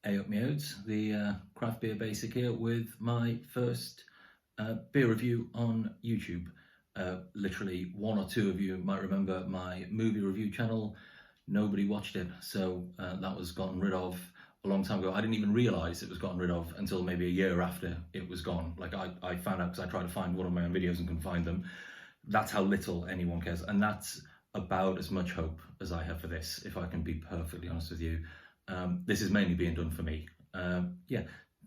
Hey up me oats, the craft beer basic here with my first beer review on YouTube. Literally one or two of you might remember my movie review channel. Nobody watched it, so that was gotten rid of a long time ago. I didn't even realise it was gotten rid of until maybe a year after it was gone. Like I found out because I tried to find one of my own videos and couldn't find them. That's how little anyone cares, and that's about as much hope as I have for this, if I can be perfectly honest with you. This is mainly being done for me, yeah,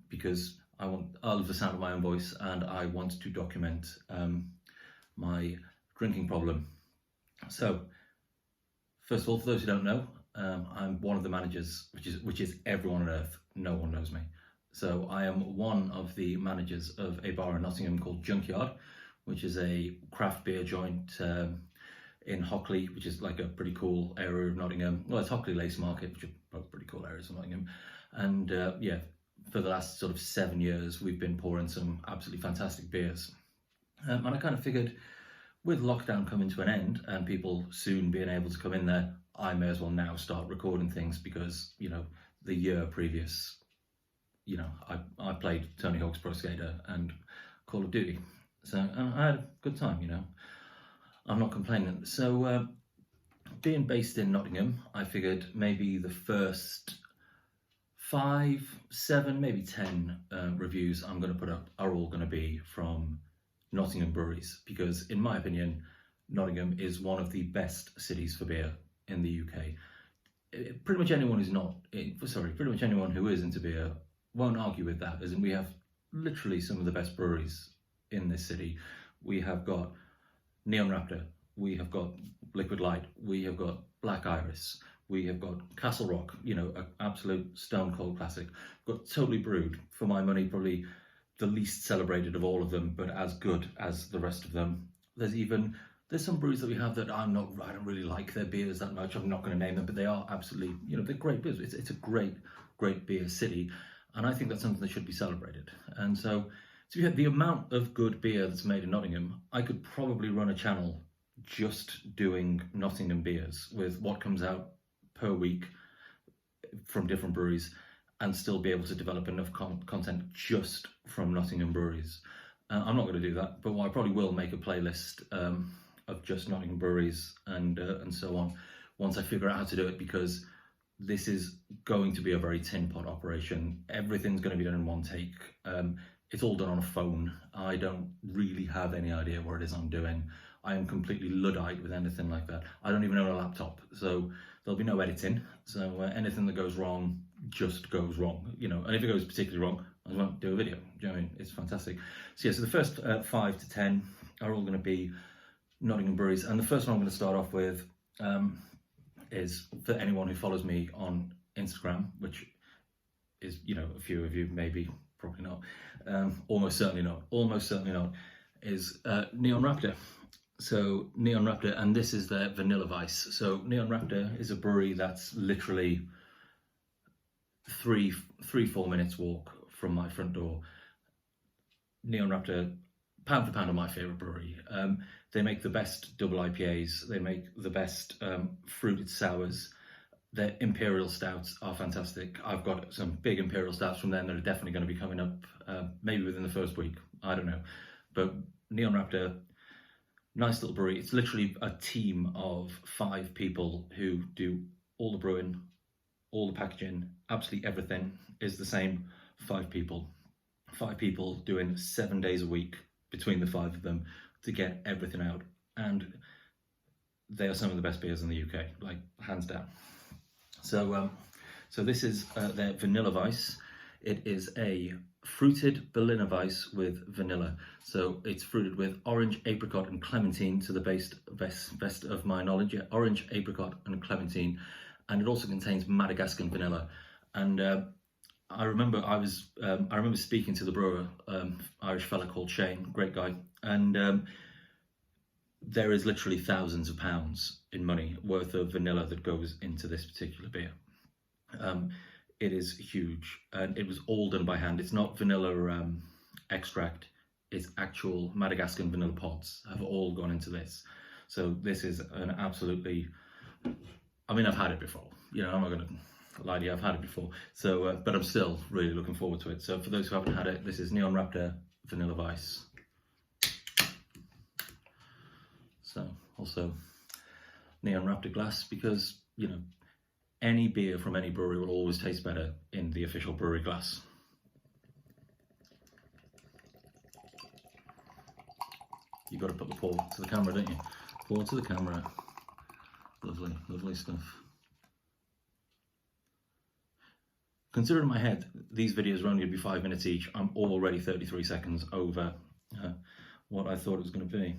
because I love the sound of my own voice, and I want to document my drinking problem. So, first of all, for those who don't know, I'm one of the managers, which is everyone on earth. No one knows me. So I am one of the managers of a bar in Nottingham called Junkyard, which is a craft beer joint in Hockley, which is like a pretty cool area of Nottingham. Well, it's Hockley Lace Market, which are both pretty cool areas of Nottingham. And yeah, for the last sort of 7 years, we've been pouring some absolutely fantastic beers. And I kind of figured with lockdown coming to an end and people soon being able to come in there, I may as well now start recording things because, you know, the year previous, you know, I played Tony Hawk's Pro Skater and Call of Duty. So, and I had a good time, you know. I'm not complaining. So, being based in Nottingham, I figured maybe the first 5, 7, maybe 10 reviews I'm going to put up are all going to be from Nottingham breweries, because in my opinion, Nottingham is one of the best cities for beer in the UK. Pretty much anyone pretty much anyone who is into beer won't argue with that, as in we have literally some of the best breweries in this city. We have got Neon Raptor, we have got Liquid Light, we have got Black Iris, we have got Castle Rock, you know, an absolute stone cold classic. We've got Totally Brewed, for my money, probably the least celebrated of all of them, but as good as the rest of them. There's some breweries that we have that I don't really like their beers that much. I'm not going to name them, but they are absolutely, you know, they're great beers. It's a great beer city, and I think that's something that should be celebrated. And so the amount of good beer that's made in Nottingham, I could probably run a channel just doing Nottingham beers with what comes out per week from different breweries, and still be able to develop enough content just from Nottingham breweries. I'm not going to do that, but what I probably will make a playlist of just Nottingham breweries and so on once I figure out how to do it, because this is going to be a very tin pot operation. Everything's going to be done in one take. It's all done on a phone. I don't really have any idea what it is I'm doing. I am completely Luddite with anything like that. I don't even own a laptop, so there'll be no editing. So anything that goes wrong just goes wrong, you know. And if it goes particularly wrong, I won't do a video. Do you know what I mean? It's fantastic. So yeah, so the first 5 to 10 are all going to be Nottingham breweries, and the first one I'm going to start off with is for anyone who follows me on Instagram, which is, you know, a few of you, maybe, probably not, almost certainly not, is Neon Raptor. So Neon Raptor, and this is their Vanilla Weisse. So Neon Raptor is a brewery that's literally 4 minutes walk from my front door. Neon Raptor, pound for pound, are my favourite brewery. They make the best double IPAs, they make the best fruited sours. Their Imperial Stouts are fantastic. I've got some big Imperial Stouts from them that are definitely going to be coming up, maybe within the first week, I don't know. But Neon Raptor, nice little brewery. It's literally a team of 5 people who do all the brewing, all the packaging, absolutely everything is the same 5 people. 5 people doing 7 days a week between the 5 of them to get everything out. And they are some of the best beers in the UK, like hands down. So this is their Vanilla Weisse. It is a fruited Berliner Weisse with vanilla. So it's fruited with orange, apricot and clementine, to the best of my knowledge. Yeah, orange, apricot and clementine. And it also contains Madagascan vanilla. And I remember speaking to the brewer, Irish fella called Shane, great guy. And there is literally thousands of pounds in money worth of vanilla that goes into this particular beer. It is huge, and it was all done by hand. It's not vanilla extract, it's actual Madagascan vanilla pods have all gone into this. So this is an absolutely, I mean, I've had it before, you know, I'm lied, I've had it before. So, but I'm still really looking forward to it. So for those who haven't had it, this is Neon Raptor Vanilla Weisse. So also Neon Raptor glass, because, you know, any beer from any brewery will always taste better in the official brewery glass. You've got to put the pour to the camera, don't you? Pour to the camera. Lovely, lovely stuff. Considering in my head these videos are only going to be 5 minutes each, I'm already 33 seconds over what I thought it was going to be.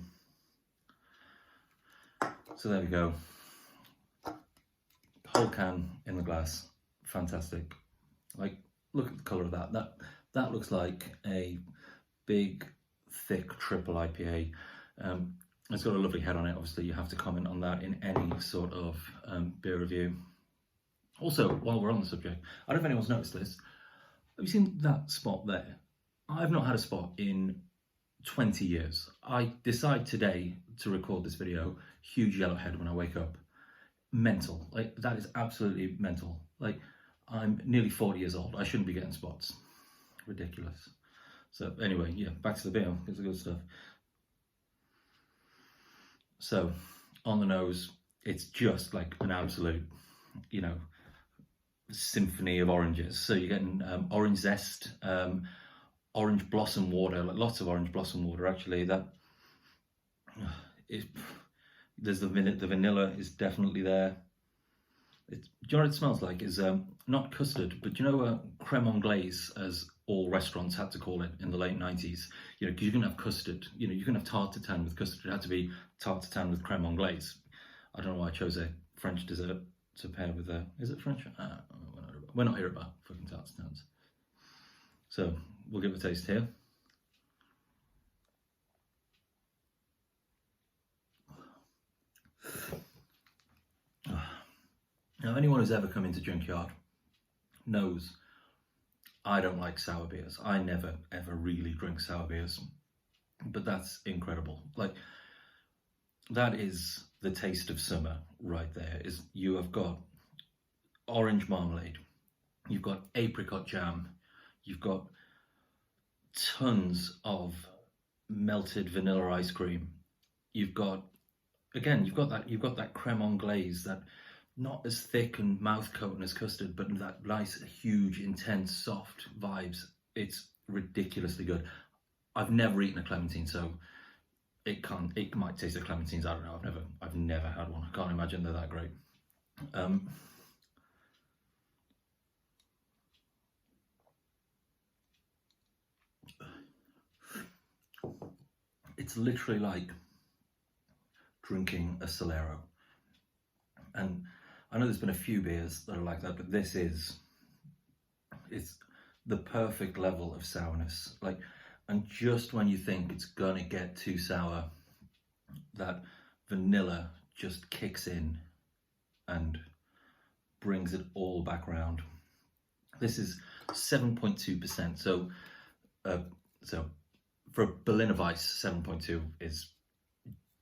So there we go. Whole can in the glass. Fantastic. Like, look at the colour of that. That looks like a big, thick triple IPA. It's got a lovely head on it. Obviously, you have to comment on that in any sort of beer review. Also, while we're on the subject, I don't know if anyone's noticed this. Have you seen that spot there? I've not had a spot in 20 years. I decide today to record this video, huge yellow head when I wake up. Mental. Like, that is absolutely mental. Like, I'm nearly 40 years old. I shouldn't be getting spots. Ridiculous. So anyway, yeah, back to the beer. It's the good stuff. So, on the nose, it's just like an absolute, you know, symphony of oranges. So you're getting orange zest, orange blossom water, like lots of orange blossom water actually. There's the vanilla is definitely there. Do you know what it smells like? Is not custard, but you know creme anglaise, as all restaurants had to call it in the late 90s. You know, because you can have custard. You know, you can have tarte tatin with custard. It had to be tarte tatin with creme anglaise. I don't know why I chose a French dessert to pair with a. Is it French? We're not here about fucking tarte tatins. So we'll give it a taste here. Now, anyone who's ever come into Junkyard knows I don't like sour beers. I never, ever really drink sour beers. But that's incredible. Like, that is the taste of summer right there. Is you have got orange marmalade, you've got apricot jam, you've got tons of melted vanilla ice cream. You've got that creme anglaise, that not as thick and mouth coating as custard, but that nice, huge, intense, soft vibes. It's ridiculously good. I've never eaten a clementine, so it might taste like clementines. I don't know. I've never had one. I can't imagine they're that great. It's literally like drinking a Solero. And I know there's been a few beers that are like that, but it's the perfect level of sourness. Like, and just when you think it's gonna get too sour, that vanilla just kicks in and brings it all back round. This is 7.2%. So for a Berliner Weisse, 7.2 is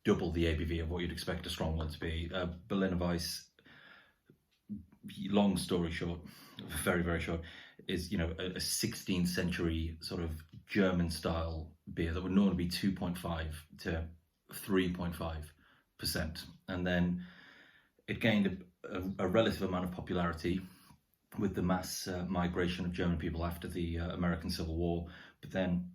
double the ABV of what you'd expect a strong one to be. Berliner Weisse, long story short, very, very short, is, you know, a 16th century sort of German style beer that would normally be 2.5 to 3.5%. And then it gained a relative amount of popularity with the mass migration of German people after the American Civil War. But then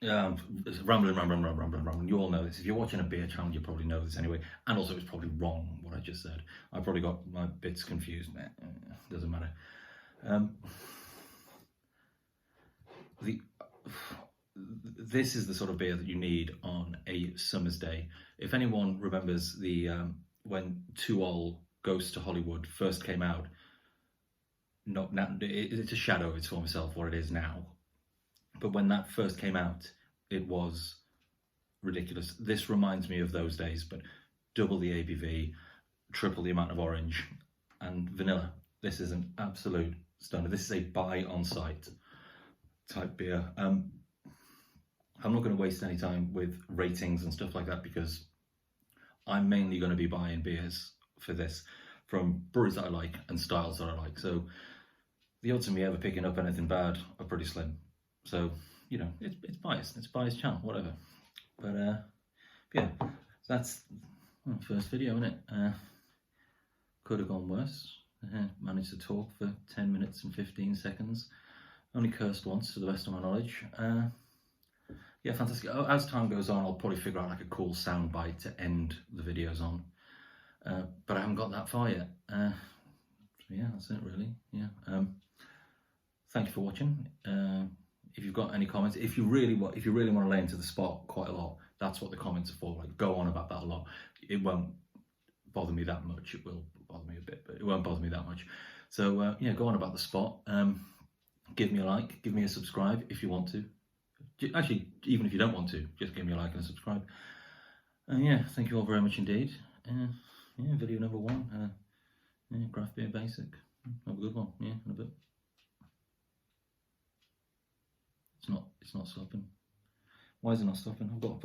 rambling. You all know this. If you're watching a beer channel, you probably know this anyway. And also, it's probably wrong what I just said. I probably got my bits confused. Doesn't matter. This is the sort of beer that you need on a summer's day. If anyone remembers the when Too Ol Goes to Hollywood first came out, it's a shadow of its former self, what it is now. But when that first came out, it was ridiculous. This reminds me of those days, but double the ABV, triple the amount of orange, and vanilla. This is an absolute stunner. This is a buy on site type beer. I'm not going to waste any time with ratings and stuff like that, because I'm mainly going to be buying beers for this. from breweries that I like and styles that I like. So the odds of me ever picking up anything bad are pretty slim. So, you know, it's biased. It's biased channel, whatever. But yeah, that's first video, isn't it? Could have gone worse. Managed to talk for 10 minutes and 15 seconds. Only cursed once, to the best of my knowledge. Yeah, fantastic. As time goes on, I'll probably figure out like a cool sound bite to end the videos on. But I haven't got that far yet. So yeah, that's it really. Yeah. Thank you for watching. If you've got any comments, if you really want to lay into the spot quite a lot, that's what the comments are for. Like, go on about that a lot. It won't bother me that much. It will bother me a bit, but it won't bother me that much. So yeah, go on about the spot. Give me a like, give me a subscribe if you want to. Actually, even if you don't want to, just give me a like and a subscribe. And yeah, thank you all very much indeed. Yeah, video number 1. Yeah, craft beer basic. Have a good one. Yeah, in a bit. It's not stopping. Why is it not stopping? I've got